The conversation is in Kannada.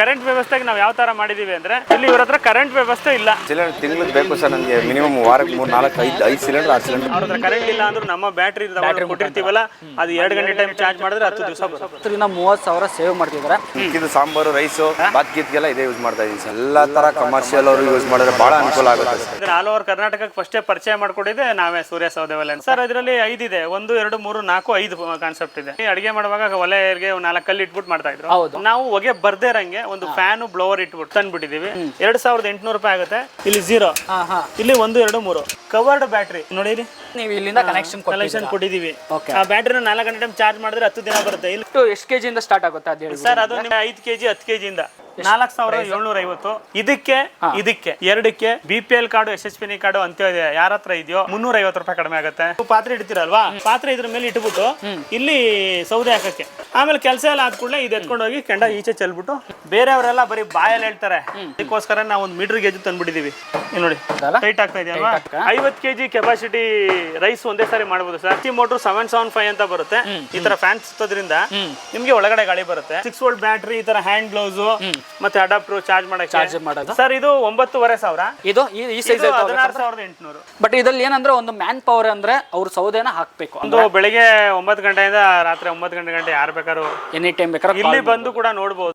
ಕರೆಂಟ್ ವ್ಯವಸ್ಥೆಗೆ ನಾವು ಯಾವ ತರ ಮಾಡಿದೀವಿ ಅಂದ್ರೆ ಇಲ್ಲಿ ಇವ್ರ ಹತ್ರ ಕರೆಂಟ್ ವ್ಯವಸ್ಥೆ ಇಲ್ಲ. ಸಿಲಿಂಡರ್ ತಿಂಗಳಿಗೆ ಬೇಕು ಸರ್ ನನಗೆ ಮಿನಿಮಮ್ ವಾರಕ್ಕೆ 3, 4, 5 ಸಿಲಿಂಡರ್ 6 ಸಿಲಿಂಡರ್. ಅವ್ರ ಹತ್ರ ಕರೆಂಟ್ ಇಲ್ಲ ಅಂದ್ರೆ ನಮ್ಮ ಬ್ಯಾಟ್ರಿ ಕೊಟ್ಟಿರ್ತೀವಲ್ಲ ಅದು 2 ಗಂಟೆ ಟೈಮ್ ಚಾರ್ಜ್ ಮಾಡಿದ್ರೆ 10 ದಿವಸ ಬರುತ್ತೆ. 30,000 ಸೇವ್ ಮಾಡ್ತಿದ್ದಾರೆ. ಇದು ಸಾಂಬಾರು ರೈಸು ಬಾತ್ ಗೀತ್ಗೆಲ್ಲ ಇದೇ ಯೂಸ್ ಮಾಡ್ತಾ ಇದೀನಿ ಸರ್. ಎಲ್ಲ ತರ ಕಮರ್ಷಿಯಲ್ ಅವರು ಯೂಸ್ ಮಾಡಿದ್ರೆ ಬಹಳ ಅನುಕೂಲ ಆಗುತ್ತೆ ಸರ್. ಆಲ್ ಓವರ್ ಕರ್ನಾಟಕಕ್ಕೆ ಫಸ್ಟೇ ಪರಿಚಯ ಮಾಡ್ಕೊಟ್ಟಿದೆ ನಾವೇ ಸೂರ್ಯ ಸೌದೆ ಒಲೆ ಸರ್. ಇದರಲ್ಲಿ 5 ಇದೆ, 1, 2, 3, 4, 5 ಕಾನ್ಸೆಪ್ಟ್ ಇದೆ. ಅಡಿಗೆ ಮಾಡುವಾಗ ಒಲೆಗೆ 4 ಕಲ್ಲು ಇಟ್ಬಿಟ್ಟು ಮಾಡ್ತಾ ಇದ್ರು. ನಾವು ಹೊಗೆ ಬರ್ದೇ ಇರಂಗೆ ಒಂದು ಫ್ಯಾನ್ ಬ್ಲೋವರ್ ಇಟ್ಬಿಟ್ಟು ತಂದ್ಬಿಟ್ಟಿದೀವಿ. 2,800 ರೂಪಾಯಿ ಆಗುತ್ತೆ. ಇಲ್ಲಿ 0, ಇಲ್ಲಿ 1, 2, 3 ಕವರ್ಡ್ ಬ್ಯಾಟ್ರಿ ನೋಡಿರಿ. ನೀವು ಇಲ್ಲಿಂದ ಕನೆಕ್ಷನ್ ಕೊಟ್ಟಿದೀವಿ. ಆ ಬ್ಯಾಟ್ರಿನ 4 ಗಂಟೆ ಟೈಮ್ ಚಾರ್ಜ್ ಮಾಡಿದ್ರೆ 10 ದಿನ ಬರುತ್ತೆ. ಇಲ್ಲಿ ಎಷ್ಟು ಕೆಜಿ ಇಂದ ಸ್ಟಾರ್ಟ್ ಆಗುತ್ತೆ ಅದು ಹೇಳಿ ಸರ್? ಅದು 5 kg 10 kg ಇಂದ 4,750. ಇದಕ್ಕೆ ಎರಡಕ್ಕೆ BPL card, SHPN card Antyodaya ಯಾರ ಹತ್ರ ಇದೆಯೋ 350 ರೂಪಾಯಿ ಕಡಿಮೆ ಆಗುತ್ತೆ. ಪಾತ್ರೆ ಇಡ್ತೀರಲ್ವಾ, ಪಾತ್ರೆ ಇದ್ರ ಮೇಲೆ ಇಟ್ಬಿಟ್ಟು ಇಲ್ಲಿ ಸೌದೆ ಹಾಕಕ್ಕೆ, ಆಮೇಲೆ ಕೆಲಸ ಎಲ್ಲ ಆದ ಕೂಡಲೇ ಇದು ಎತ್ಕೊಂಡು ಹೋಗಿ ಕೆಂಡ ಈಚೆ ಚೆಲ್ಬಿಟ್ಟು, ಬೇರೆಯವರೆಲ್ಲ ಬರೀ ಬಾಯಲ್ಲಿ ಹೇಳ್ತಾರೆ, ಅದಕ್ಕೋಸ್ಕರ ನಾವು 1 ಮೀಟರ್ ಗೇಜ್ ತಂದ್ಬಿಟ್ಟಿದೀವಿ. ಇಲ್ಲಿ ನೋಡಿ ಟೈಟ್ ಆಗ್ತಾ ಇದೆಯಲ್ವಾ. 50 kg ಕೆಪಾಸಿಟಿ ರೈಸ್ ಒಂದೇ ಸಾರಿ ಮಾಡಬಹುದು ಸರ್. ಮೋಟರ್ 775 ಅಂತ ಬರುತ್ತೆ. ಈ ತರ ಫ್ಯಾನ್ ಸುತ್ತೋದ್ರಿಂದ ನಿಮ್ಗೆ ಒಳಗಡೆ ಗಾಳಿ ಬರುತ್ತೆ. 6 ವೋಲ್ಟ್ ಬ್ಯಾಟ್ರಿ, ಈ ತರ ಹ್ಯಾಂಡ್ ಗ್ಲೌಸ್ ಮತ್ತೆ ಅಡಾಪ್ಟರ್ ಚಾರ್ಜ್ ಮಾಡೋದು ಸರ್. ಇದು 9,500. ಇದು ಈ ಸೈಜ್ 16,800. ಬಟ್ ಇದ್ರಲ್ಲಿ ಏನಂದ್ರೆ ಒಂದು ಮ್ಯಾನ್ ಪವರ್ ಅಂದ್ರೆ ಅವ್ರು ಸೌದೆನ ಹಾಕ್ಬೇಕು. ಒಂದು ಬೆಳಿಗ್ಗೆ 9 ಗಂಟೆಯಿಂದ ರಾತ್ರಿ 9 ಗಂಟೆ ಯಾರು ಬೇಕಾದ್ರು ಎನಿ ಟೈಮ್ ಬೇಕಾದ್ರೆ ಇಲ್ಲಿ ಬಂದು ಕೂಡ ನೋಡ್ಬೋದು.